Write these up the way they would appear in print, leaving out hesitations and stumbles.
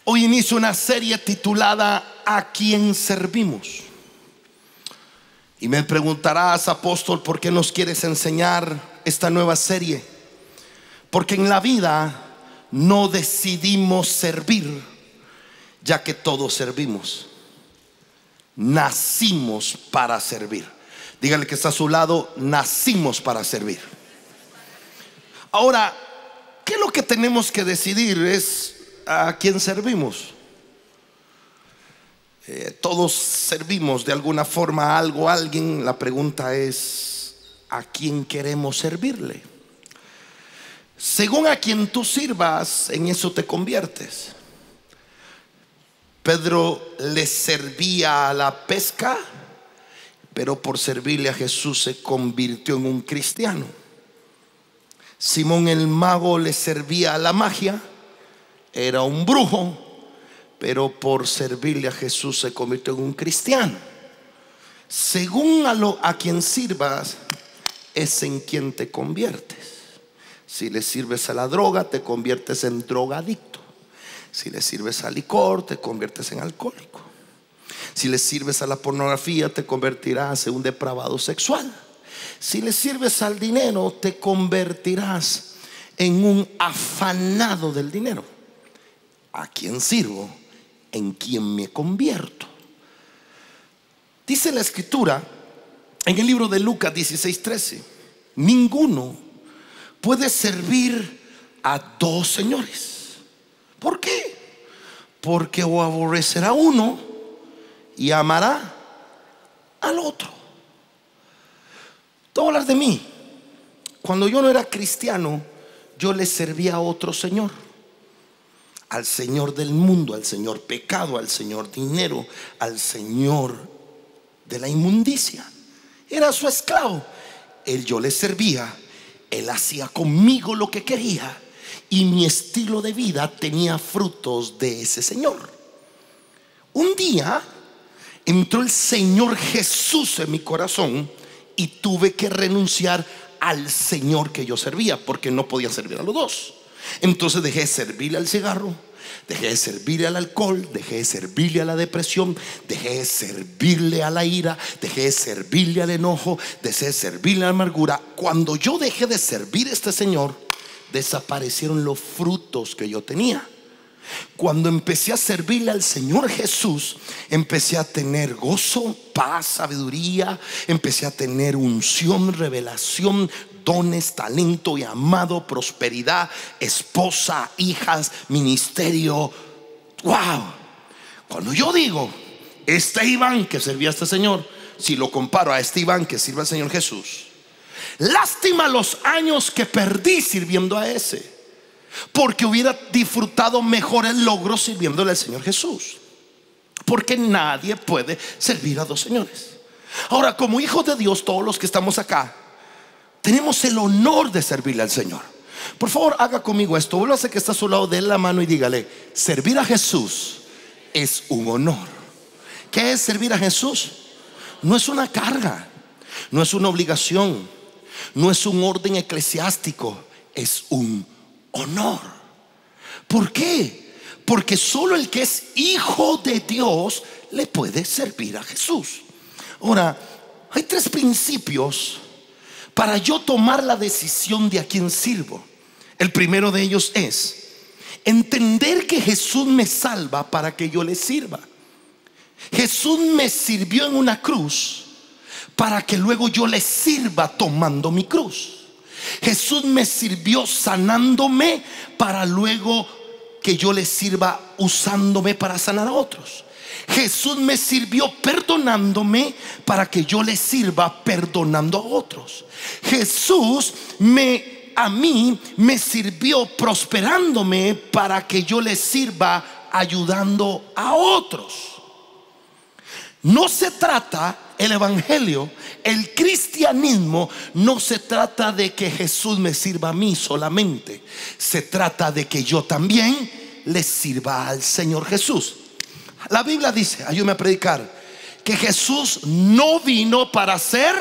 Hoy inicio una serie titulada ¿A quién servimos? Y me preguntarás, apóstol, ¿por qué nos quieres enseñar esta nueva serie? Porque en la vida no decidimos servir, ya que todos servimos. Nacimos para servir. Dígale que está a su lado: nacimos para servir. Ahora, ¿qué es lo que tenemos que decidir? Es a quién servimos. Todos servimos de alguna forma a algo, a alguien. La pregunta es: ¿a quién queremos servirle? Según a quien tú sirvas, en eso te conviertes. Pedro le servía a la pesca, pero por servirle a Jesús se convirtió en un cristiano. Simón el mago le servía a la magia, era un brujo, pero por servirle a Jesús se convirtió en un cristiano. Según a quien sirvas, es en quien te conviertes. Si le sirves a la droga, te conviertes en drogadicto. Si le sirves al licor, te conviertes en alcohólico. Si le sirves a la pornografía, te convertirás en un depravado sexual. Si le sirves al dinero, te convertirás en un afanado del dinero. ¿A quién sirvo? ¿En quién me convierto? Dice la escritura en el libro de Lucas 16:13: ninguno puede servir a dos señores. ¿Por qué? Porque o aborrecerá a uno y amará al otro. Tú hablas de mí. Cuando yo no era cristiano, yo le servía a otro señor, al señor del mundo, al señor pecado, al señor dinero, al señor de la inmundicia. Era su esclavo. Yo le servía, él hacía conmigo lo que quería, y mi estilo de vida tenía frutos de ese señor. Un día entró el Señor Jesús en mi corazón y tuve que renunciar al Señor que yo servía, porque no podía servir a los dos. Entonces dejé de servirle al cigarro, dejé de servirle al alcohol, dejé de servirle a la depresión, dejé de servirle a la ira, dejé de servirle al enojo, dejé de servirle a la amargura. Cuando yo dejé de servir a este Señor, desaparecieron los frutos que yo tenía. Cuando empecé a servirle al Señor Jesús, empecé a tener gozo, paz, sabiduría, empecé a tener unción, revelación, dones, talento, llamado, prosperidad, esposa, hijas, ministerio. Wow. Cuando yo digo, este Iván que servía a este Señor, si lo comparo a este Iván que sirve al Señor Jesús, lástima los años que perdí sirviendo a ese, porque hubiera disfrutado mejores logros sirviéndole al Señor Jesús. Porque nadie puede servir a dos señores. Ahora, como hijos de Dios, todos los que estamos acá tenemos el honor de servirle al Señor. Por favor, haga conmigo esto. Vuelva a hacer que está a su lado, déle la mano y dígale: servir a Jesús es un honor. ¿Qué es servir a Jesús? No es una carga, no es una obligación, no es un orden eclesiástico, es un honor. ¿Por qué? Porque solo el que es hijo de Dios le puede servir a Jesús. Ahora, hay tres principios para yo tomar la decisión de a quién sirvo. El primero de ellos es entender que Jesús me salva para que yo le sirva. Jesús me sirvió en una cruz para que luego yo le sirva tomando mi cruz. Jesús me sirvió sanándome para luego que yo le sirva usándome para sanar a otros. Jesús me sirvió perdonándome para que yo le sirva perdonando a otros. Jesús a mí me sirvió prosperándome para que yo le sirva ayudando a otros. No se trata el evangelio, el cristianismo, no se trata de que Jesús me sirva a mí solamente. Se trata de que yo también le sirva al Señor Jesús. La Biblia dice, ayúdame a predicar, que Jesús no vino para ser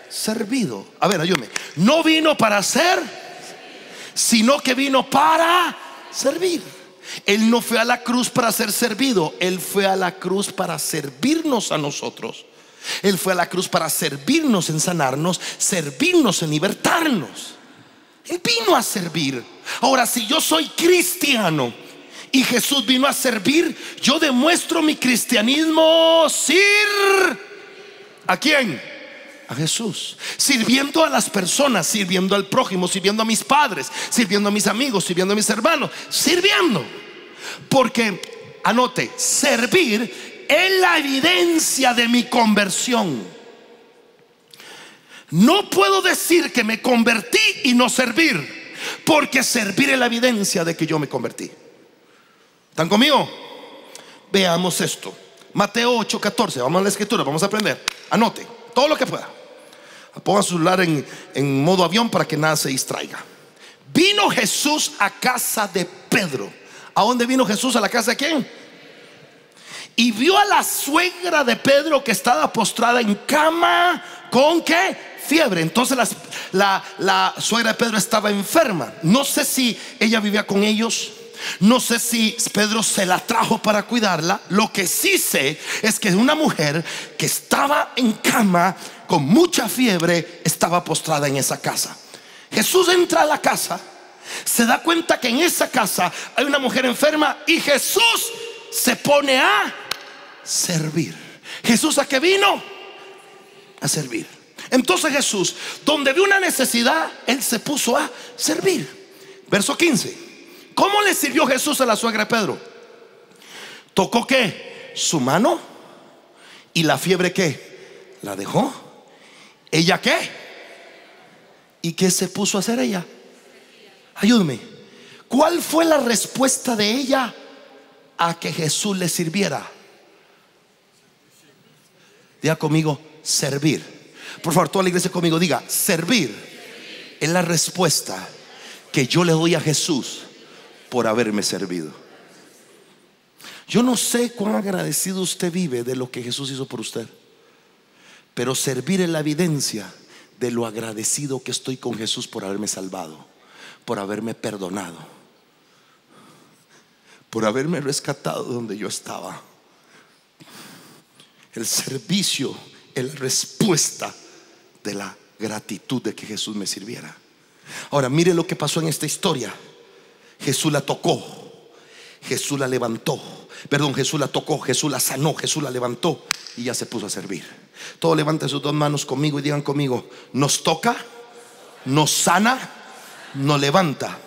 servido. A ver, ayúdame. No vino para ser, sino que vino para servir. Él no fue a la cruz para ser servido, Él fue a la cruz para servirnos a nosotros. Él fue a la cruz para servirnos en sanarnos, servirnos en libertarnos. Él vino a servir. Ahora, si yo soy cristiano y Jesús vino a servir, yo demuestro mi cristianismo ¿a quién? A Jesús, sirviendo a las personas, sirviendo al prójimo, sirviendo a mis padres, sirviendo a mis amigos, sirviendo a mis hermanos, sirviendo. Porque, anote, servir es la evidencia de mi conversión. No puedo decir que me convertí y no servir, porque servir es la evidencia de que yo me convertí. ¿Están conmigo? Veamos esto. Mateo 8:14. Vamos a la escritura, vamos a aprender. Anote todo lo que pueda. Ponga su celular en modo avión para que nada se distraiga. Vino Jesús a casa de Pedro. ¿A dónde vino Jesús? ¿A la casa de quién? Y vio a la suegra de Pedro que estaba postrada en cama. ¿Con qué? Fiebre. Entonces la suegra de Pedro estaba enferma. No sé si ella vivía con ellos, no sé si Pedro se la trajo para cuidarla. Lo que sí sé es que una mujer que estaba en cama con mucha fiebre estaba postrada en esa casa. Jesús entra a la casa, se da cuenta que en esa casa hay una mujer enferma y Jesús se pone a servir. ¿Jesús a qué vino? A servir. Entonces Jesús, donde vio una necesidad, Él se puso a servir. Verso 15. ¿Cómo le sirvió Jesús a la suegra de Pedro? ¿Tocó qué? Su mano. ¿Y la fiebre qué? ¿La dejó? ¿Ella qué? ¿Y qué se puso a hacer ella? Ayúdeme. ¿Cuál fue la respuesta de ella a que Jesús le sirviera? Diga conmigo, servir. Por favor, toda la iglesia conmigo diga, servir es la respuesta que yo le doy a Jesús por haberme servido. Yo no sé cuán agradecido usted vive de lo que Jesús hizo por usted, pero servir es la evidencia de lo agradecido que estoy con Jesús por haberme salvado, por haberme perdonado, por haberme rescatado de donde yo estaba. El servicio es la respuesta de la gratitud de que Jesús me sirviera. Ahora mire lo que pasó en esta historia. Jesús la tocó, Jesús la levantó. Perdón, Jesús la tocó, Jesús la sanó, Jesús la levantó y ya se puso a servir. Todos levanten sus dos manos conmigo y digan conmigo: nos toca, nos sana, nos levanta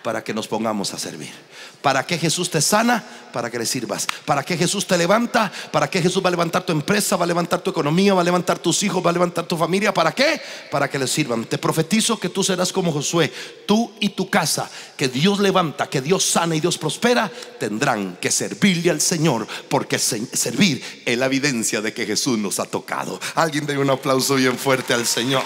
para que nos pongamos a servir. ¿Para qué Jesús te sana? Para que le sirvas. ¿Para qué Jesús te levanta? ¿Para qué Jesús va a levantar tu empresa? ¿Va a levantar tu economía? ¿Va a levantar tus hijos? ¿Va a levantar tu familia? ¿Para qué? Para que le sirvan. Te profetizo que tú serás como Josué, tú y tu casa, que Dios levanta, que Dios sana y Dios prospera. Tendrán que servirle al Señor, porque servir es la evidencia de que Jesús nos ha tocado. Alguien dé un aplauso bien fuerte al Señor.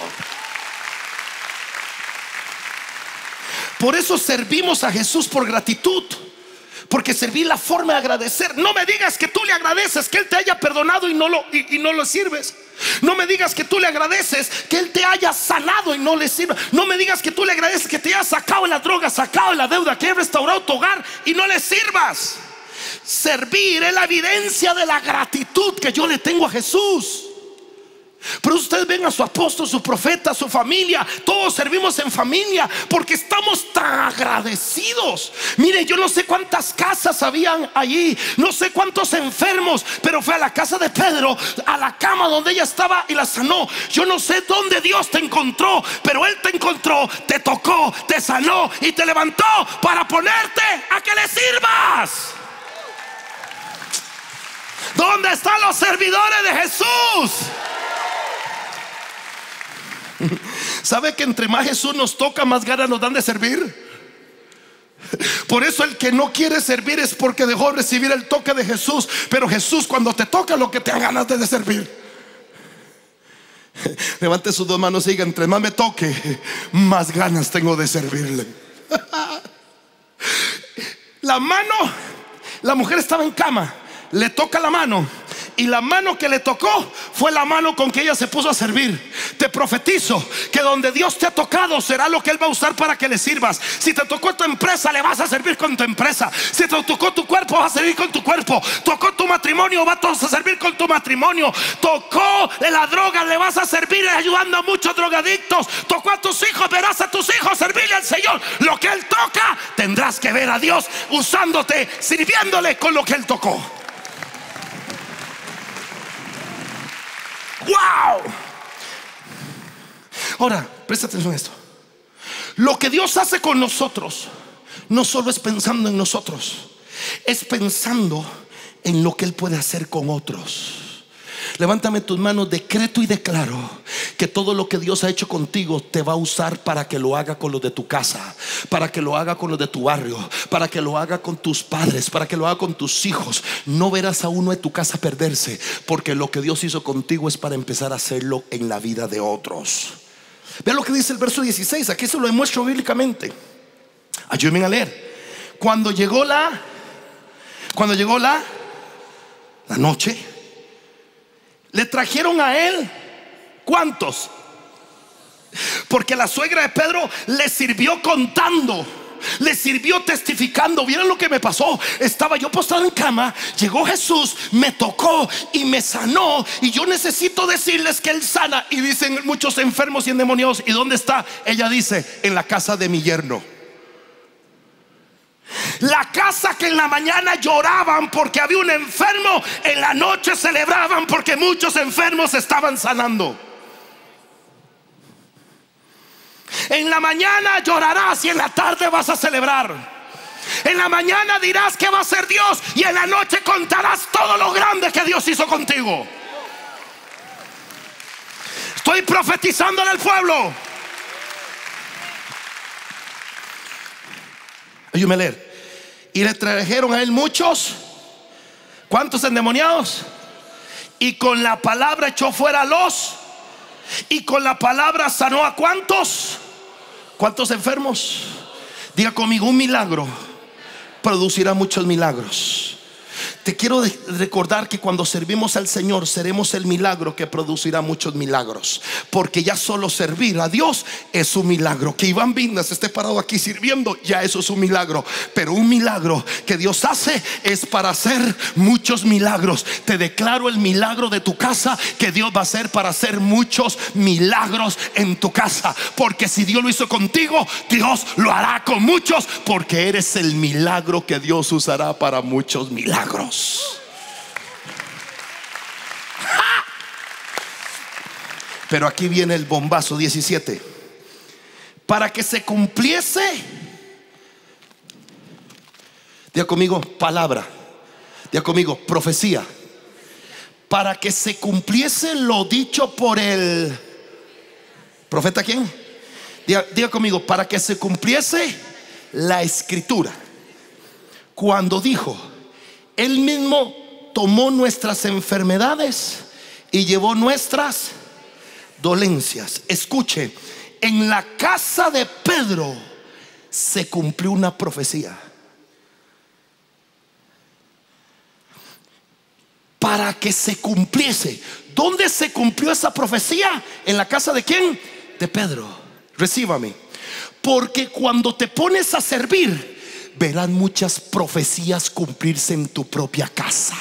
Por eso servimos a Jesús por gratitud, porque servir la forma de agradecer. No me digas que tú le agradeces que Él te haya perdonado y no lo sirves. No me digas que tú le agradeces que Él te haya sanado y no le sirves. No me digas que tú le agradeces que te haya sacado de la droga, sacado de la deuda, que haya restaurado tu hogar y no le sirvas. Servir es la evidencia de la gratitud que yo le tengo a Jesús. Pero ustedes ven a su apóstol, su profeta, su familia. Todos servimos en familia porque estamos tan agradecidos. Mire, yo no sé cuántas casas habían allí, no sé cuántos enfermos, pero fue a la casa de Pedro, a la cama donde ella estaba y la sanó. Yo no sé dónde Dios te encontró, pero Él te encontró, te tocó, te sanó y te levantó para ponerte a que le sirvas. ¿Dónde están los servidores de Jesús? ¿Sabe que entre más Jesús nos toca, más ganas nos dan de servir? Por eso el que no quiere servir es porque dejó de recibir el toque de Jesús. Pero Jesús, cuando te toca, lo que te da ganas de servir. Levante sus dos manos y diga: entre más me toque, más ganas tengo de servirle. La mano, la mujer estaba en cama, le toca la mano, y la mano que le tocó fue la mano con que ella se puso a servir. Te profetizo que donde Dios te ha tocado será lo que Él va a usar para que le sirvas. Si te tocó tu empresa, le vas a servir con tu empresa. Si te tocó tu cuerpo, vas a servir con tu cuerpo. Tocó tu matrimonio, vas a servir con tu matrimonio. Tocó la droga, le vas a servir ayudando a muchos drogadictos. Tocó a tus hijos, verás a tus hijos servirle al Señor. Lo que Él toca, tendrás que ver a Dios usándote, sirviéndole con lo que Él tocó. ¡Wow! Ahora, presta atención a esto. Lo que Dios hace con nosotros no solo es pensando en nosotros, es pensando en lo que Él puede hacer con otros. Levántame tus manos, decreto y declaro que todo lo que Dios ha hecho contigo te va a usar para que lo haga con los de tu casa, para que lo haga con los de tu barrio, para que lo haga con tus padres, para que lo haga con tus hijos. No verás a uno de tu casa perderse, porque lo que Dios hizo contigo es para empezar a hacerlo en la vida de otros. Vean lo que dice el verso 16. Aquí se lo demuestro bíblicamente. Ayúdenme a leer. Cuando llegó la noche, le trajeron a él, ¿cuántos? Porque la suegra de Pedro le sirvió contando, le sirvió testificando. ¿Vieron lo que me pasó? Estaba yo postrado en cama, llegó Jesús, me tocó y me sanó. Y yo necesito decirles que Él sana. Y dicen muchos enfermos y endemoniados, ¿y dónde está? Ella dice, en la casa de mi yerno. La casa que en la mañana lloraban porque había un enfermo, en la noche celebraban porque muchos enfermos estaban sanando. En la mañana llorarás y en la tarde vas a celebrar. En la mañana dirás que va a ser Dios y en la noche contarás todo lo grande que Dios hizo contigo. Estoy profetizando en el pueblo. Ayúdame a leer. Y le trajeron a él muchos. ¿Cuántos endemoniados? Y con la palabra echó fuera a los. Y con la palabra sanó a ¿cuántos? ¿Cuántos enfermos? Diga conmigo, un milagro producirá muchos milagros. Te quiero recordar que cuando servimos al Señor, seremos el milagro que producirá muchos milagros. Porque ya solo servir a Dios es un milagro. Que Iván Vindas esté parado aquí sirviendo, ya eso es un milagro. Pero un milagro que Dios hace es para hacer muchos milagros. Te declaro el milagro de tu casa, que Dios va a hacer para hacer muchos milagros en tu casa. Porque si Dios lo hizo contigo, Dios lo hará con muchos. Porque eres el milagro que Dios usará para muchos milagros. Pero aquí viene el bombazo 17. Para que se cumpliese, diga conmigo, palabra. Diga conmigo, profecía. Para que se cumpliese lo dicho por el profeta. ¿Quién? Diga conmigo, para que se cumpliese la escritura, cuando dijo: Él mismo tomó nuestras enfermedades y llevó nuestras dolencias. Escuche, en la casa de Pedro se cumplió una profecía. Para que se cumpliese. ¿Dónde se cumplió esa profecía? ¿En la casa de quién? De Pedro. Recíbame. Porque cuando te pones a servir, verán muchas profecías cumplirse en tu propia casa.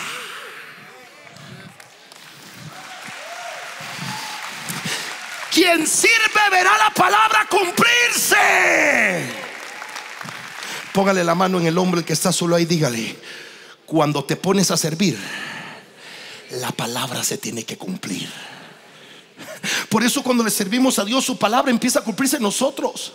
Quien sirve verá la palabra cumplirse. Póngale la mano en el hombro el que está solo ahí, dígale: cuando te pones a servir, la palabra se tiene que cumplir. Por eso cuando le servimos a Dios, su palabra empieza a cumplirse en nosotros.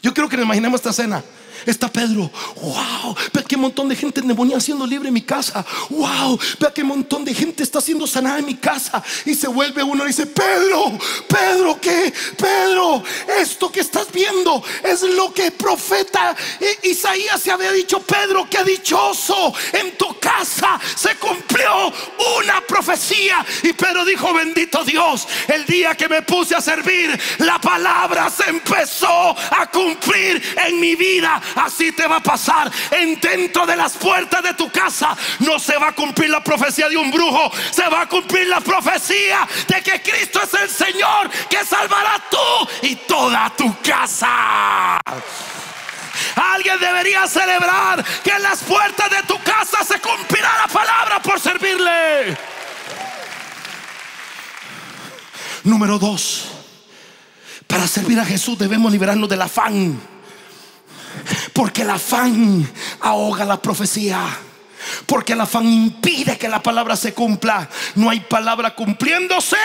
Yo quiero que nos imaginemos esta escena. Está Pedro, wow, vea qué montón de gente endemoniada siendo libre en mi casa. Wow, vea qué montón de gente está siendo sanada en mi casa. Y se vuelve uno y dice: Pedro, Pedro, ¿qué? Pedro, esto que estás viendo es lo que el profeta Isaías se había dicho. Pedro, qué dichoso, en tu casa se cumplió una profecía. Y Pedro dijo: bendito Dios, el día que me puse a servir, la palabra se empezó a cumplir en mi vida. así te va a pasar dentro de las puertas de tu casa. No se va a cumplir la profecía de un brujo, se va a cumplir la profecía de que Cristo es el Señor que salvará tú y toda tu casa. Alguien debería celebrar que en las puertas de tu casa se cumplirá la palabra por servirle. Número 2, para servir a Jesús debemos liberarnos del afán, porque el afán ahoga la profecía, porque el afán impide que la palabra se cumpla. No hay palabra cumpliéndose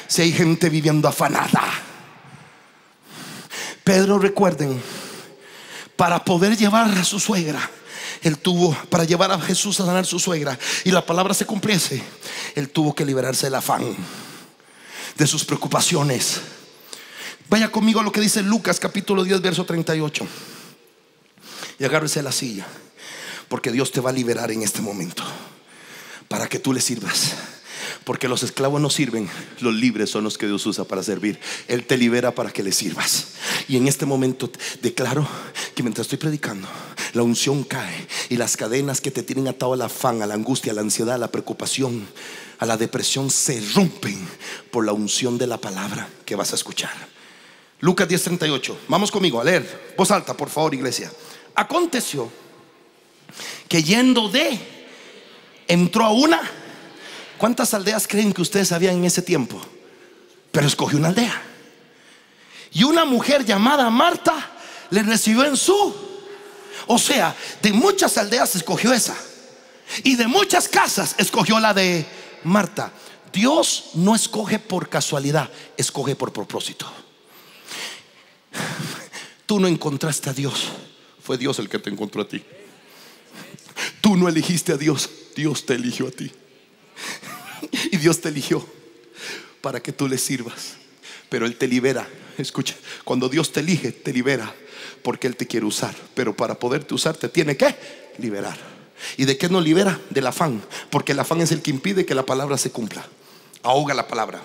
si hay gente viviendo afanada. Pedro, recuerden, para poder llevar a su suegra, él tuvo, para llevar a Jesús a sanar a su suegra y la palabra se cumpliese, él tuvo que liberarse del afán, de sus preocupaciones. Vaya conmigo a lo que dice Lucas capítulo 10 verso 38 y agárrese la silla, porque Dios te va a liberar en este momento para que tú le sirvas. Porque los esclavos no sirven, los libres son los que Dios usa para servir. Él te libera para que le sirvas. Y en este momento declaro que mientras estoy predicando, la unción cae y las cadenas que te tienen atado al afán, a la angustia, a la ansiedad, a la preocupación, a la depresión, se rompen por la unción de la palabra que vas a escuchar. Lucas 10:38. Vamos conmigo a leer, voz alta por favor, iglesia. Aconteció que yendo entró a una. ¿Cuántas aldeas creen que ustedes habían en ese tiempo? Pero escogió una aldea, y una mujer llamada Marta le recibió en su. O sea, de muchas aldeas escogió esa, y de muchas casas escogió la de Marta. Dios no escoge por casualidad, escoge por propósito. Tú no encontraste a Dios, fue Dios el que te encontró a ti. Tú no elegiste a Dios, Dios te eligió a ti. Y Dios te eligió para que tú le sirvas. Pero Él te libera. Escucha, cuando Dios te elige, te libera porque Él te quiere usar. Pero para poderte usar te tiene que liberar. ¿Y de qué nos libera? Del afán, porque el afán es el que impide que la palabra se cumpla. Ahoga la palabra.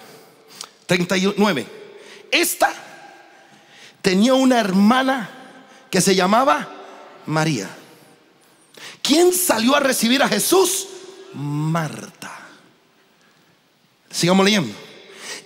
39. Esta tenía una hermana que se llamaba María. ¿Quién salió a recibir a Jesús? Marta. Sigamos leyendo.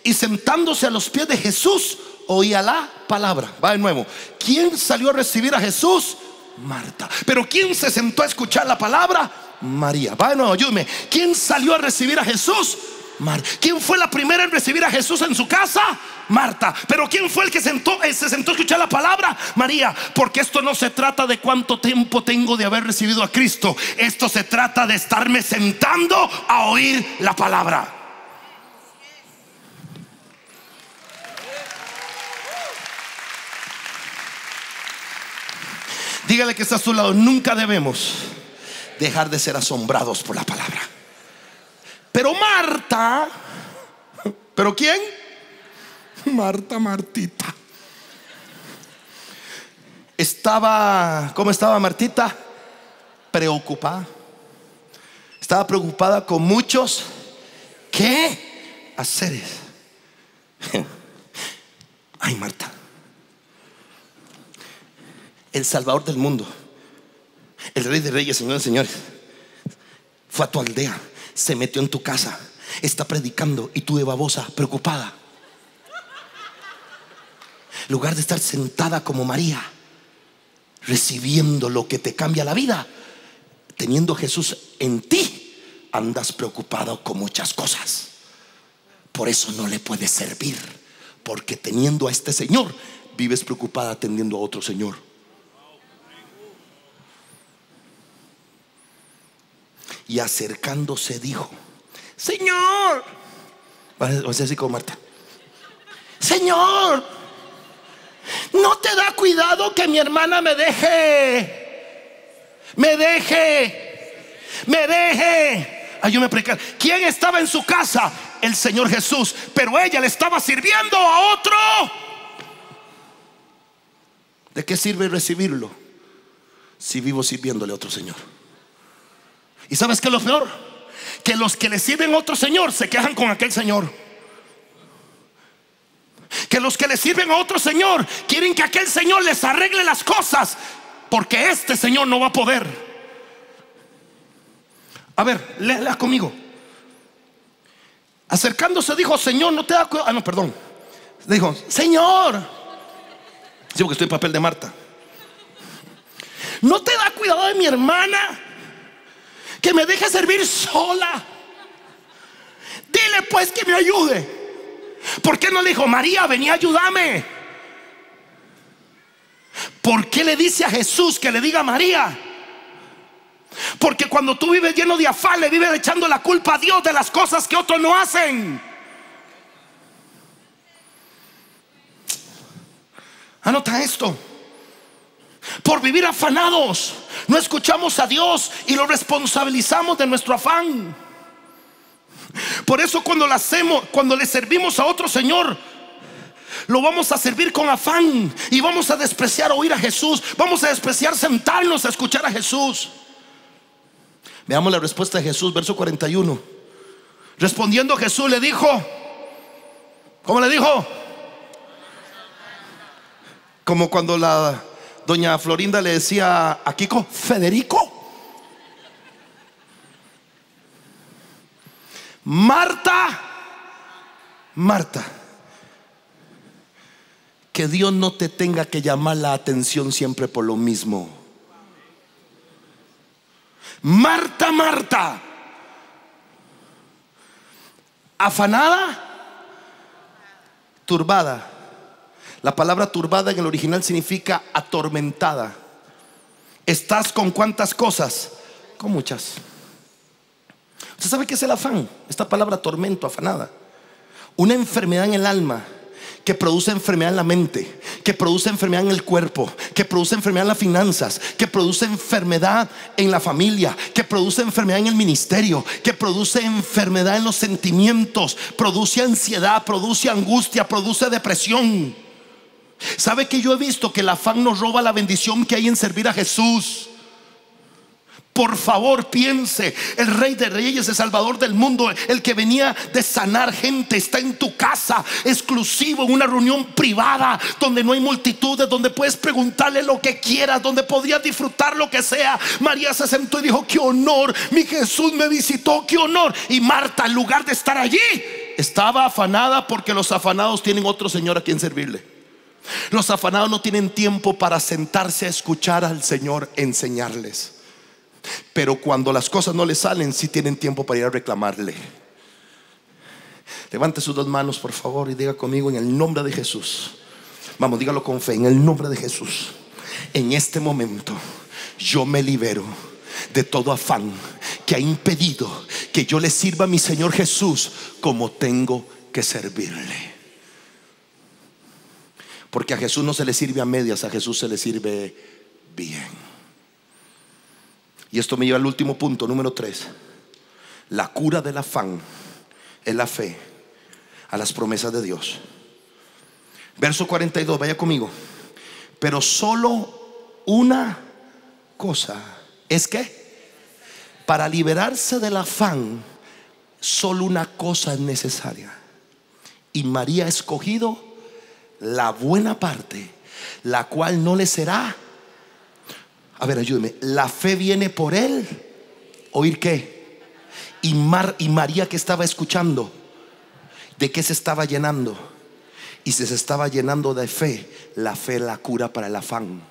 Y sentándose a los pies de Jesús, oía la palabra. Va de nuevo. ¿Quién salió a recibir a Jesús? Marta. Pero ¿quién se sentó a escuchar la palabra? María. Va de nuevo, ayúdame. ¿Quién salió a recibir a Jesús? Marta. ¿Quién fue la primera en recibir a Jesús en su casa? Marta. Pero ¿quién fue el que se sentó a escuchar la palabra? María. Porque esto no se trata de cuánto tiempo tengo de haber recibido a Cristo. Esto se trata de estarme sentando a oír la palabra. Dígale que está a su lado: nunca debemos dejar de ser asombrados por la palabra. Pero Marta, ¿pero quién? Martita. ¿Cómo estaba Martita? Preocupada. Estaba preocupada con muchos ¿qué haceres? Ay, Marta, el Salvador del mundo, el Rey de Reyes, Señores de Señores, fue a tu aldea, se metió en tu casa, está predicando y tú de babosa, preocupada, en lugar de estar sentada como María, recibiendo lo que te cambia la vida, teniendo a Jesús en ti, andas preocupado con muchas cosas. Por eso no le puedes servir, porque teniendo a este Señor, vives preocupada atendiendo a otro Señor. Y acercándose dijo: Señor, o sea, así como Marta, Señor, ¿no te da cuidado que mi hermana me deje? Ayúdame a predicar. ¿Quién estaba en su casa? El Señor Jesús. Pero ella le estaba sirviendo a otro. ¿De qué sirve recibirlo si vivo sirviéndole a otro Señor? ¿Y sabes qué es lo peor? Que los que le sirven a otro Señor se quejan con aquel Señor. Que los que le sirven a otro Señor quieren que aquel Señor les arregle las cosas. porque este señor no va a poder. A ver, léela conmigo. Acercándose dijo: Señor, no te da cuidado. No, perdón. Dijo: Señor. Sí, porque estoy en papel de Marta. ¿No te da cuidado de mi hermana, que me deje servir sola? Dile pues que me ayude. ¿Por qué no le dijo: María, vení, ayúdame? ¿Por qué le dice a Jesús que le diga María? Porque cuando tú vives lleno de afán, le vives echando la culpa a Dios de las cosas que otros no hacen. Anota esto. Por vivir afanados, no escuchamos a Dios y lo responsabilizamos de nuestro afán. Por eso cuando lo hacemos, cuando le servimos a otro señor, lo vamos a servir con afán y vamos a despreciar oír a Jesús. Vamos a despreciar sentarnos a escuchar a Jesús. Veamos la respuesta de Jesús, verso 41. Respondiendo Jesús le dijo, ¿cómo le dijo? Como cuando la doña Florinda le decía a Kiko: Federico. Marta, Marta. Que Dios no te tenga que llamar la atención siempre por lo mismo. Marta, Marta. Afanada, turbada. La palabra turbada en el original significa atormentada. ¿Estás con cuántas cosas? Con muchas. ¿Usted sabe qué es el afán? Esta palabra tormento, afanada. Una enfermedad en el alma que produce enfermedad en la mente, que produce enfermedad en el cuerpo, que produce enfermedad en las finanzas, que produce enfermedad en la familia, que produce enfermedad en el ministerio, que produce enfermedad en los sentimientos, produce ansiedad, produce angustia, produce depresión. ¿Sabe que yo he visto que el afán nos roba la bendición que hay en servir a Jesús? Por favor, piense, el Rey de Reyes, el Salvador del mundo, el que venía de sanar gente, está en tu casa, exclusivo, en una reunión privada, donde no hay multitudes, donde puedes preguntarle lo que quieras, donde podrías disfrutar lo que sea. María se sentó y dijo: qué honor, mi Jesús me visitó, qué honor. Y Marta, en lugar de estar allí, estaba afanada, porque los afanados tienen otro Señor a quien servirle. Los afanados no tienen tiempo para sentarse a escuchar al Señor enseñarles. Pero cuando las cosas no le salen, sí tienen tiempo para ir a reclamarle. Levante sus dos manos, por favor, y diga conmigo: en el nombre de Jesús. Vamos, dígalo con fe: en el nombre de Jesús, en este momento yo me libero de todo afán que ha impedido que yo le sirva a mi Señor Jesús como tengo que servirle. Porque a Jesús no se le sirve a medias, a Jesús se le sirve bien. Y esto me lleva al último punto, número 3. La cura del afán es la fe a las promesas de Dios. Verso 42, vaya conmigo. Pero solo una cosa es que para liberarse del afán, solo una cosa es necesaria. Y María ha escogido la buena parte, la cual no le será. A ver, ayúdeme. La fe viene por él. ¿Oír qué? Y María, que estaba escuchando, ¿de qué se estaba llenando? Y si se estaba llenando de fe, la fe la cura para el afán.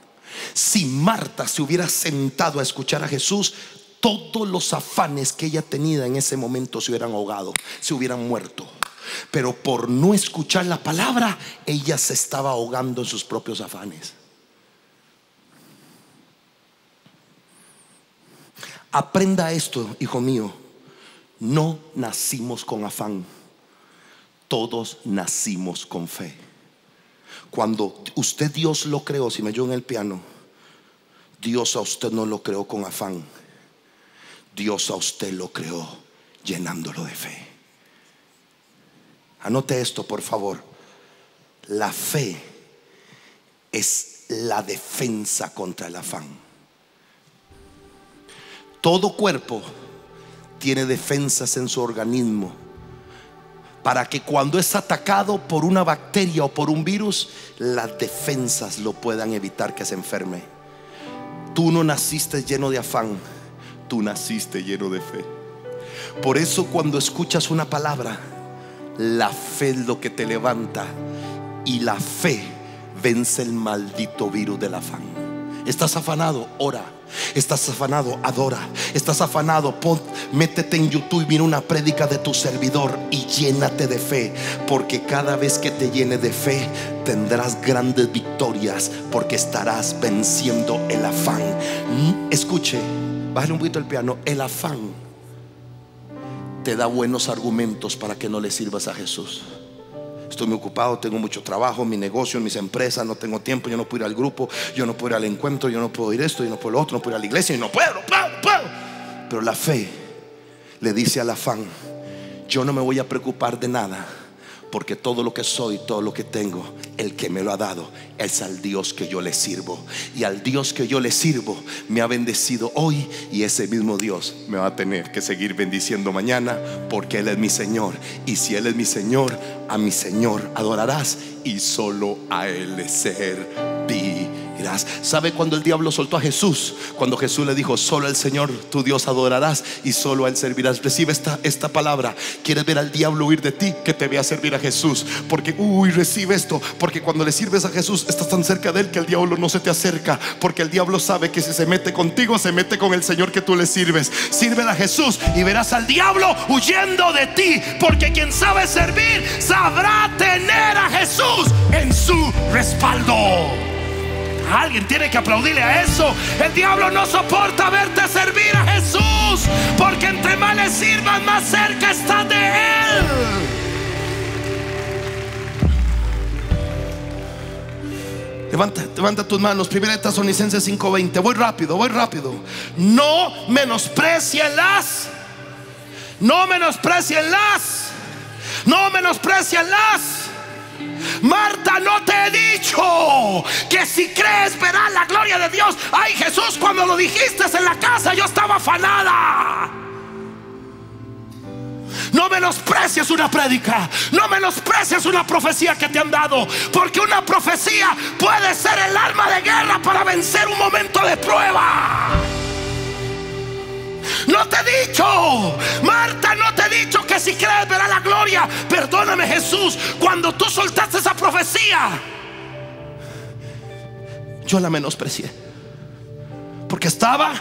Si Marta se hubiera sentado a escuchar a Jesús, todos los afanes que ella tenía en ese momento se hubieran ahogado, se hubieran muerto. Pero por no escuchar la palabra, ella se estaba ahogando en sus propios afanes. Aprenda esto, hijo mío: no nacimos con afán, todos nacimos con fe. Cuando usted, Dios lo creó, si me oyó en el piano, Dios a usted no lo creó con afán, Dios a usted lo creó llenándolo de fe. Anote esto, por favor: la fe es la defensa contra el afán. Todo cuerpo tiene defensas en su organismo para que cuando es atacado por una bacteria o por un virus, las defensas lo puedan evitar que se enferme. Tú no naciste lleno de afán, tú naciste lleno de fe. Por eso cuando escuchas una palabra, la fe es lo que te levanta, y la fe vence el maldito virus del afán. Estás afanado, ora. Estás afanado, adora. Estás afanado, métete en YouTube y mira una prédica de tu servidor y llénate de fe, porque cada vez que te llene de fe tendrás grandes victorias, porque estarás venciendo el afán. Escuche, bájale un poquito el piano. El afán te da buenos argumentos para que no le sirvas a Jesús. Estoy muy ocupado, tengo mucho trabajo, mi negocio, mis empresas, no tengo tiempo, yo no puedo ir al grupo, yo no puedo ir al encuentro, yo no puedo ir esto, yo no puedo lo otro, no puedo ir a la iglesia, no puedo. Pero la fe le dice al afán: yo no me voy a preocupar de nada, porque todo lo que soy, todo lo que tengo, el que me lo ha dado es al Dios que yo le sirvo. Y al Dios que yo le sirvo me ha bendecido hoy, y ese mismo Dios me va a tener que seguir bendiciendo mañana, porque Él es mi Señor. Y si Él es mi Señor, a mi Señor adorarás, y solo a Él le servirás. ¿Sabe cuando el diablo soltó a Jesús? Cuando Jesús le dijo: solo al Señor tu Dios adorarás y solo a Él servirás. Recibe esta palabra. ¿Quieres ver al diablo huir de ti? Que te vea servir a Jesús. Porque recibe esto, porque cuando le sirves a Jesús estás tan cerca de Él que el diablo no se te acerca, porque el diablo sabe que si se mete contigo, se mete con el Señor que tú le sirves. Sírvele a Jesús y verás al diablo huyendo de ti, porque quien sabe servir sabrá tener a Jesús en su respaldo. Alguien tiene que aplaudirle a eso. El diablo no soporta verte servir a Jesús, porque entre más le sirvas, más cerca estás de Él. Levanta tus manos. 1 Tesalonicenses 5:20. Voy rápido. No menosprecien las. Marta, no te he dicho que si crees verás la gloria de Dios. Ay, Jesús, cuando lo dijiste en la casa yo estaba afanada. No menosprecies una prédica, no menosprecies una profecía que te han dado, porque una profecía puede ser el arma de guerra para vencer un momento de prueba. No te he dicho, Marta, no te he dicho que si crees verás la gloria. Perdóname, Jesús, cuando tú soltaste esa profecía, yo la menosprecié, porque estaba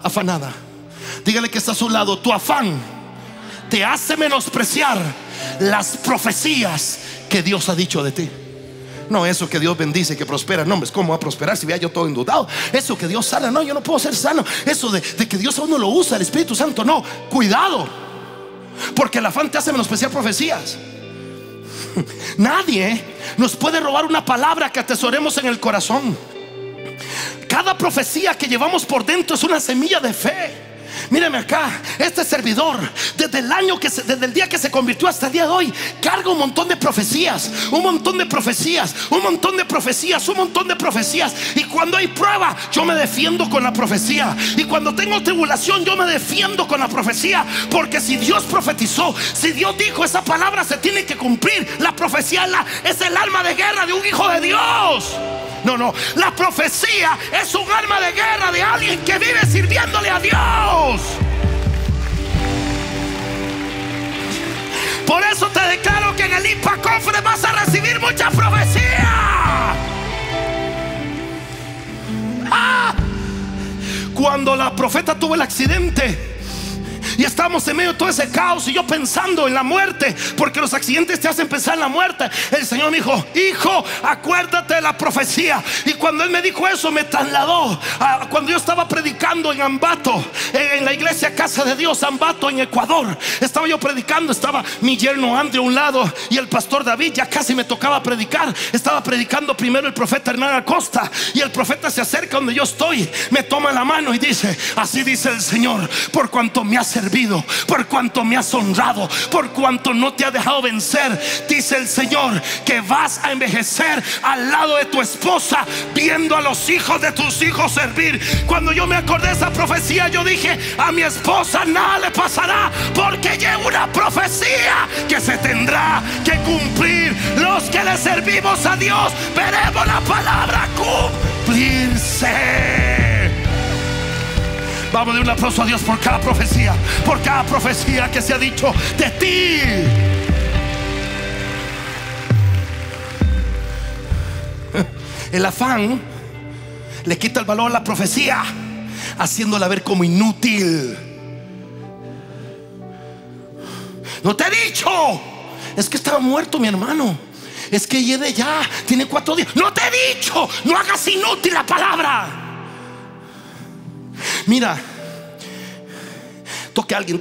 afanada. Dígale que está a su lado: tu afán te hace menospreciar las profecías que Dios ha dicho de ti. No eso que Dios bendice, que prospera. No, hombre, ¿cómo va a prosperar si vea yo todo endeudado? Eso que Dios sana, no, yo no puedo ser sano. Eso de que Dios a uno lo usa, el Espíritu Santo, no. Cuidado, porque el afán te hace menospreciar profecías. Nadie nos puede robar una palabra que atesoremos en el corazón. Cada profecía que llevamos por dentro es una semilla de fe. Míreme acá, este servidor desde el día que se convirtió hasta el día de hoy carga un montón de profecías, un montón de profecías. Y cuando hay prueba, yo me defiendo con la profecía. Y cuando tengo tribulación, yo me defiendo con la profecía. Porque si Dios profetizó, si Dios dijo, esa palabra se tiene que cumplir. La profecía es el arma de guerra de un hijo de Dios. No, la profecía es un arma de guerra de alguien que vive sirviéndole a Dios. Por eso te declaro que en el IPA Conference vas a recibir mucha profecía. Cuando la profeta tuvo el accidente y estábamos en medio de todo ese caos, y yo pensando en la muerte, porque los accidentes te hacen pensar en la muerte, el Señor me dijo: hijo, acuérdate de la profecía. Y cuando Él me dijo eso, me trasladó a cuando yo estaba predicando en Ambato, en la iglesia Casa de Dios, Ambato, en Ecuador. Estaba yo predicando, estaba mi yerno Andrew a un lado y el pastor David. Ya casi me tocaba predicar. Estaba predicando primero el profeta Hernán Acosta, y el profeta se acerca donde yo estoy, me toma la mano y dice: así dice el Señor, por cuanto me has servido, por cuanto me has honrado, por cuanto no te ha dejado vencer, dice el Señor, que vas a envejecer al lado de tu esposa, viendo a los hijos de tus hijos servir. Cuando yo me acordé de esa profecía, yo dije: a mi esposa nada le pasará, porque llevo una profecía que se tendrá que cumplir. Los que le servimos a Dios veremos la palabra cumplirse. Vamos a dar un aplauso a Dios por cada profecía que se ha dicho de ti. El afán le quita el valor a la profecía, haciéndola ver como inútil. No te he dicho, es que estaba muerto mi hermano, es que ya tiene 4 días. No te he dicho, no hagas inútil la palabra. Mira, toque a alguien,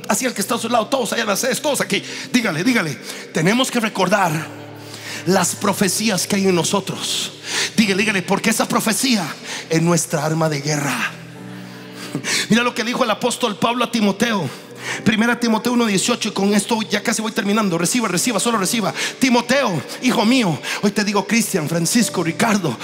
así al que está a su lado, todos allá, todos aquí, dígale, tenemos que recordar las profecías que hay en nosotros. Dígale, porque esa profecía es nuestra arma de guerra. Mira lo que dijo el apóstol Pablo a Timoteo, 1 Timoteo 1:18, y con esto ya casi voy terminando. Reciba, solo reciba. Timoteo, hijo mío, hoy te digo Cristian, Francisco, Ricardo,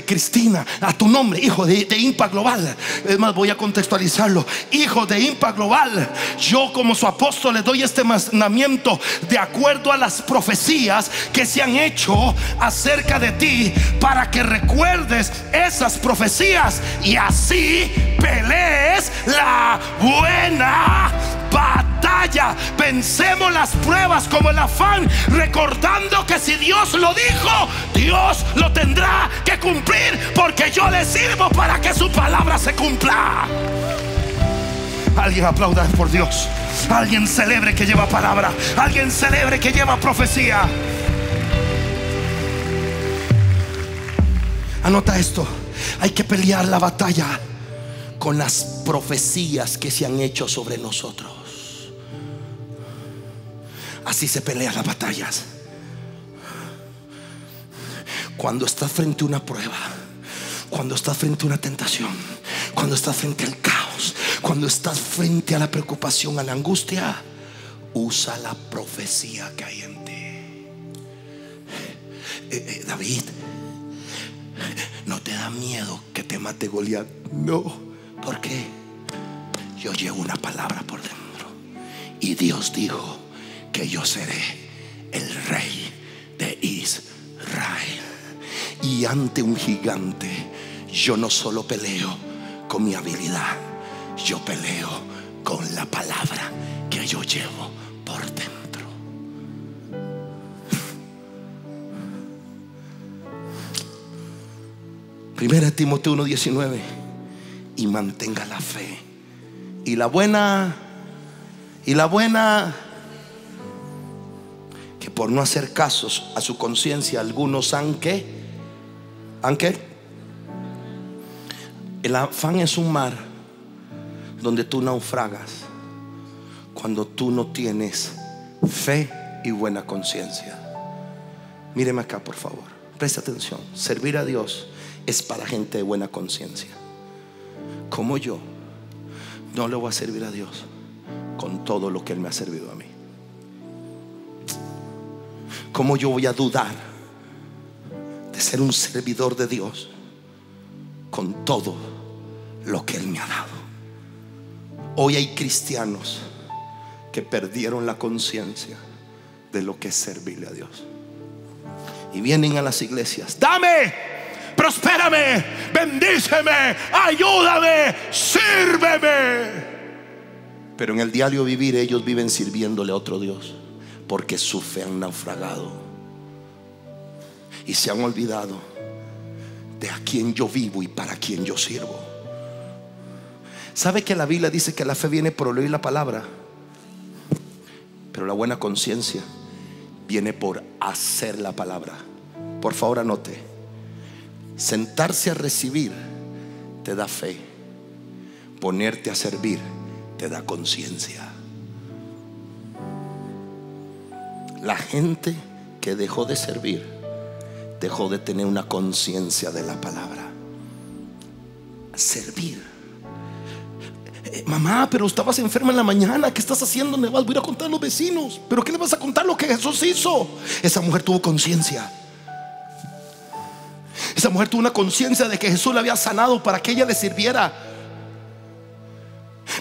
Cristina, a tu nombre, hijo de Impact Global. Es más, voy a contextualizarlo. Hijo de Impact Global, yo como su apóstol le doy este mandamiento de acuerdo a las profecías que se han hecho acerca de ti, para que recuerdes esas profecías y así pelees la buena batalla. Vencemos las pruebas como el afán, recordando que si Dios lo dijo, Dios lo tendrá que cumplir, porque yo le sirvo para que su palabra se cumpla. Alguien aplauda por Dios. Alguien celebre que lleva palabra. Alguien celebre que lleva profecía. Anota esto: hay que pelear la batalla con las profecías que se han hecho sobre nosotros. Así se pelean las batallas. Cuando estás frente a una prueba, cuando estás frente a una tentación, cuando estás frente al caos, cuando estás frente a la preocupación, a la angustia, usa la profecía que hay en ti. David, ¿no te da miedo que te mate Goliat? No. ¿Por qué? Yo llevo una palabra por dentro, y Dios dijo que yo seré el rey de Israel. Y ante un gigante, yo no solo peleo con mi habilidad, yo peleo con la palabra que yo llevo por dentro. Primera Timoteo 1:19. Y mantenga la fe. Y la buena, que por no hacer casos a su conciencia, algunos han el afán es un mar donde tú naufragas cuando tú no tienes fe y buena conciencia. Míreme acá, por favor, presta atención. Servir a Dios es para gente de buena conciencia. Como yo no le voy a servir a Dios con todo lo que Él me ha servido a mí. ¿Cómo yo voy a dudar de ser un servidor de Dios con todo lo que Él me ha dado? Hoy hay cristianos que perdieron la conciencia de lo que es servirle a Dios, y vienen a las iglesias: dame, prospérame, bendíceme, ayúdame, sírveme. Pero en el diario vivir ellos viven sirviéndole a otro Dios, porque su fe han naufragado y se han olvidado de a quién yo vivo y para quién yo sirvo. ¿Sabe que la Biblia dice que la fe viene por oír la palabra? Pero la buena conciencia viene por hacer la palabra. Por favor, anote: sentarse a recibir te da fe, ponerte a servir te da conciencia. La gente que dejó de servir dejó de tener una conciencia de la palabra. Servir. Mamá, pero estabas enferma en la mañana, ¿qué estás haciendo? Me voy a ir a contar a los vecinos. ¿Pero qué le vas a contar? Lo que Jesús hizo. Esa mujer tuvo conciencia. Esa mujer tuvo una conciencia de que Jesús la había sanado para que ella le sirviera.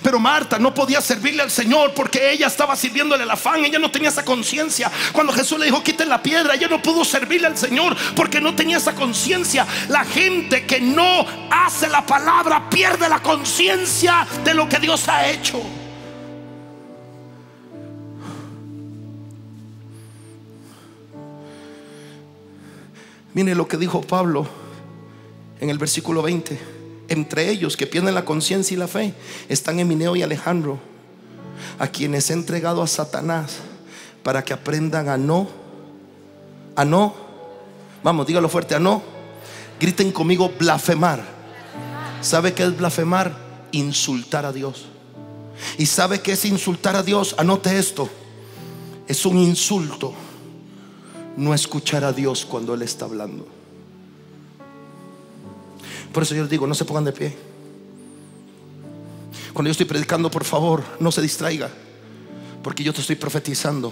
Pero Marta no podía servirle al Señor porque ella estaba sirviéndole al afán. Ella no tenía esa conciencia. Cuando Jesús le dijo quiten la piedra, ella no pudo servirle al Señor porque no tenía esa conciencia. La gente que no hace la palabra pierde la conciencia de lo que Dios ha hecho. Mire lo que dijo Pablo en el versículo 20: entre ellos que pierden la conciencia y la fe están Emineo y Alejandro, a quienes he entregado a Satanás para que aprendan a no, vamos, dígalo fuerte, a no, griten conmigo, blasfemar. ¿Sabe qué es blasfemar? Insultar a Dios. ¿Y sabe qué es insultar a Dios? Anote esto: es un insulto no escuchar a Dios cuando Él está hablando. Por eso yo les digo, no se pongan de pie. Cuando yo estoy predicando, por favor, no se distraiga, porque yo te estoy profetizando.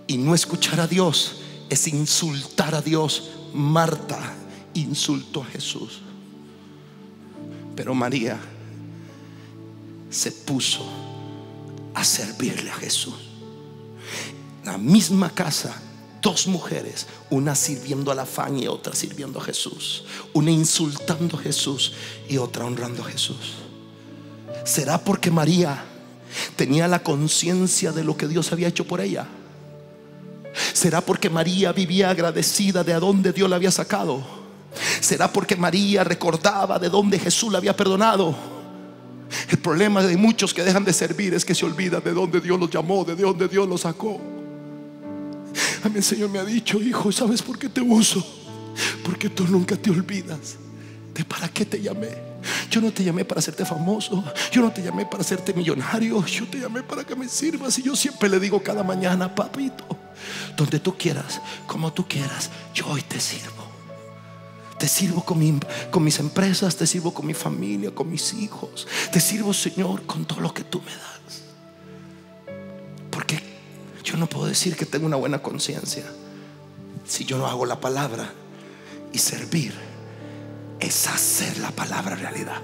Y no escuchar a Dios es insultar a Dios. Marta insultó a Jesús, pero María se puso a servirle a Jesús. La misma casa, dos mujeres, una sirviendo al afán y otra sirviendo a Jesús. Una insultando a Jesús y otra honrando a Jesús. ¿Será porque María tenía la conciencia de lo que Dios había hecho por ella? ¿Será porque María vivía agradecida de a dónde Dios la había sacado? ¿Será porque María recordaba de dónde Jesús la había perdonado? El problema de muchos que dejan de servir es que se olvidan de dónde Dios los llamó, de dónde Dios los sacó. A mí el Señor me ha dicho: hijo, ¿sabes por qué te uso? Porque tú nunca te olvidas de para qué te llamé. Yo no te llamé para hacerte famoso, yo no te llamé para hacerte millonario, yo te llamé para que me sirvas. Y yo siempre le digo cada mañana: papito, donde tú quieras, como tú quieras, yo hoy te sirvo. Te sirvo con mis empresas, te sirvo con mi familia, con mis hijos. Te sirvo, Señor, con todo lo que tú me das. Porque yo no puedo decir que tengo una buena conciencia si yo no hago la palabra. Y servir es hacer la palabra realidad.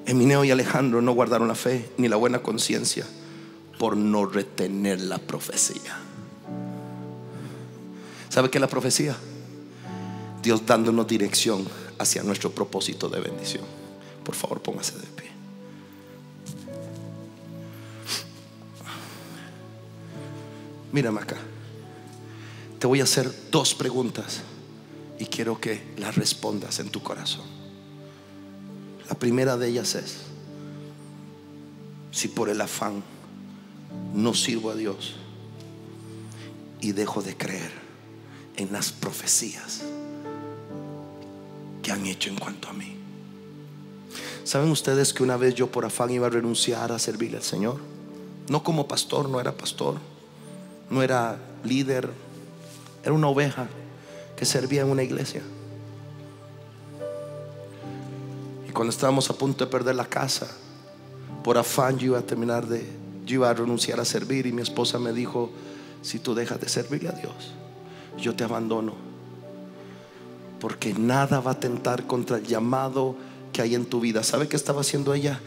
Emineo y Alejandro no guardaron la fe ni la buena conciencia por no retener la profecía. ¿Sabe qué es la profecía? Dios dándonos dirección hacia nuestro propósito de bendición. Por favor, póngase de pie. Mírame acá. Te voy a hacer dos preguntas y quiero que las respondas en tu corazón. La primera de ellas es: si por el afán no sirvo a Dios y dejo de creer en las profecías que han hecho en cuanto a mí. ¿Saben ustedes que una vez yo por afán iba a renunciar a servirle al Señor? No como pastor, no era pastor, no era líder, era una oveja que servía en una iglesia. Y cuando estábamos a punto de perder la casa, por afán yo iba a renunciar a servir. Y mi esposa me dijo: si tú dejas de servirle a Dios, yo te abandono, porque nada va a atentar contra el llamado que hay en tu vida. ¿Sabe qué estaba haciendo ella?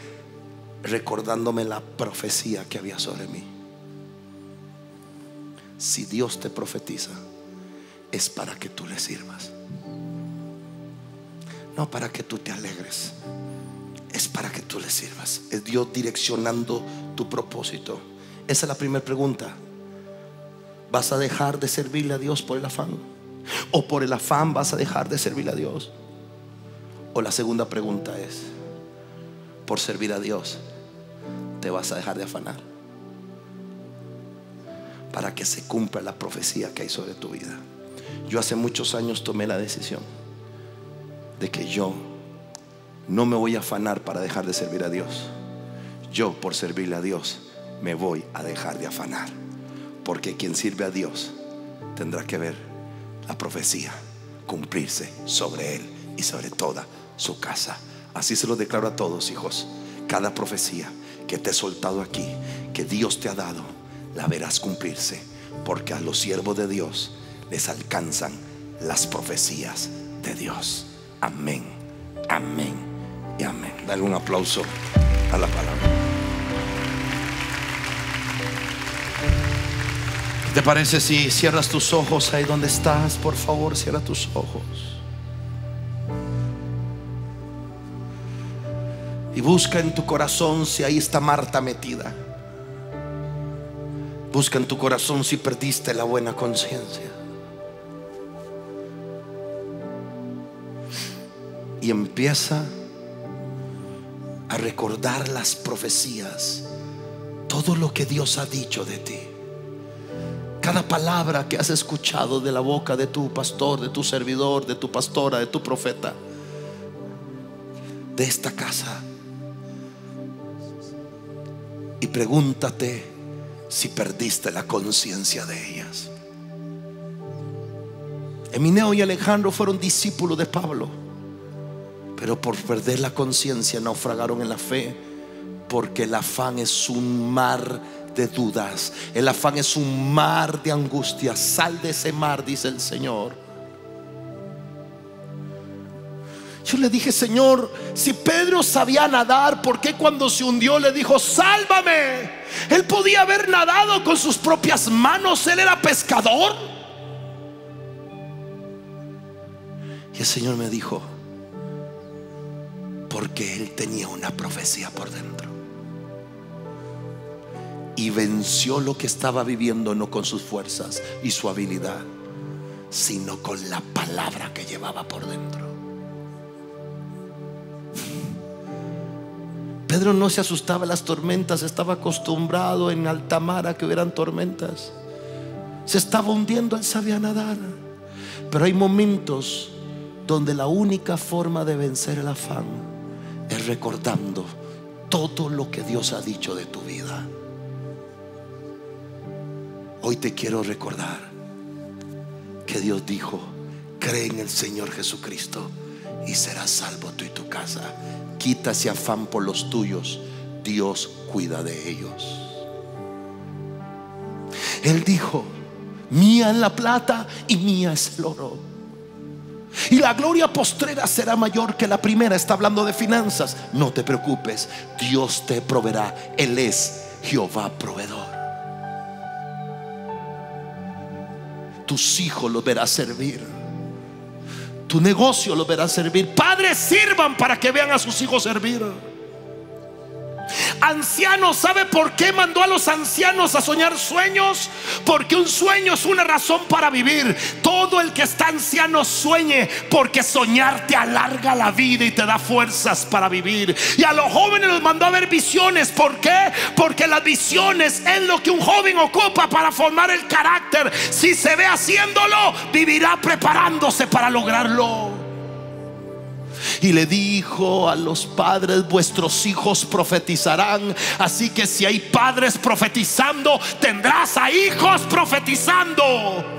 Recordándome la profecía que había sobre mí. Si Dios te profetiza, es para que tú le sirvas, no para que tú te alegres. Es para que tú le sirvas. Es Dios direccionando tu propósito. Esa es la primera pregunta. ¿Vas a dejar de servirle a Dios por el afán? ¿O por el afán vas a dejar de servirle a Dios? O la segunda pregunta es: por servir a Dios te vas a dejar de afanar para que se cumpla la profecía que hay sobre tu vida. Yo hace muchos años tomé la decisión de que yo no me voy a afanar para dejar de servir a Dios. Yo, por servirle a Dios, me voy a dejar de afanar, porque quien sirve a Dios tendrá que ver la profecía cumplirse sobre él y sobre toda su casa. Así se lo declaro a todos, hijos. Cada profecía que te he soltado aquí, que Dios te ha dado, la verás cumplirse, porque a los siervos de Dios les alcanzan las profecías de Dios. Amén. Amén y amén. Dale un aplauso a la palabra. ¿Te parece si cierras tus ojos ahí donde estás? Por favor, cierra tus ojos y busca en tu corazón si ahí está Marta metida. Busca en tu corazón si perdiste la buena conciencia. Y empieza a recordar las profecías, todo lo que Dios ha dicho de ti. Cada palabra que has escuchado de la boca de tu pastor, de tu servidor, de tu pastora, de tu profeta, de esta casa. Y pregúntate si perdiste la conciencia de ellas. Emineo y Alejandro fueron discípulos de Pablo, pero por perder la conciencia naufragaron en la fe, porque el afán es un mar de dudas, el afán es un mar de angustia. Sal de ese mar, dice el Señor. Yo le dije: Señor, si Pedro sabía nadar, ¿por qué cuando se hundió le dijo sálvame? Él podía haber nadado con sus propias manos, él era pescador. Y el Señor me dijo: porque él tenía una profecía por dentro y venció lo que estaba viviendo, no con sus fuerzas y su habilidad, sino con la palabra que llevaba por dentro. Pedro no se asustaba en las tormentas, estaba acostumbrado en alta mar a que hubieran tormentas. Se estaba hundiendo, él sabía nadar. Pero hay momentos donde la única forma de vencer el afán es recordando todo lo que Dios ha dicho de tu vida. Hoy te quiero recordar que Dios dijo: cree en el Señor Jesucristo y serás salvo tú y tu casa. Quita ese afán por los tuyos, Dios cuida de ellos. Él dijo: mía es la plata y mía es el oro, y la gloria postrera será mayor que la primera. Está hablando de finanzas. No te preocupes, Dios te proveerá. Él es Jehová proveedor. Tus hijos los verás servir, tu negocio los verás servir. Padres, sirvan para que vean a sus hijos servir. Ancianos, ¿sabe por qué mandó a los ancianos a soñar sueños? Porque un sueño es una razón para vivir. Todo el que está anciano sueñe, porque soñar te alarga la vida y te da fuerzas para vivir. Y a los jóvenes los mandó a ver visiones. ¿Por qué? Porque las visiones es lo que un joven ocupa para formar el carácter. Si se ve haciéndolo, vivirá preparándose para lograrlo. Y le dijo a los padres: vuestros hijos profetizarán. Así que si hay padres profetizando, tendrás a hijos profetizando.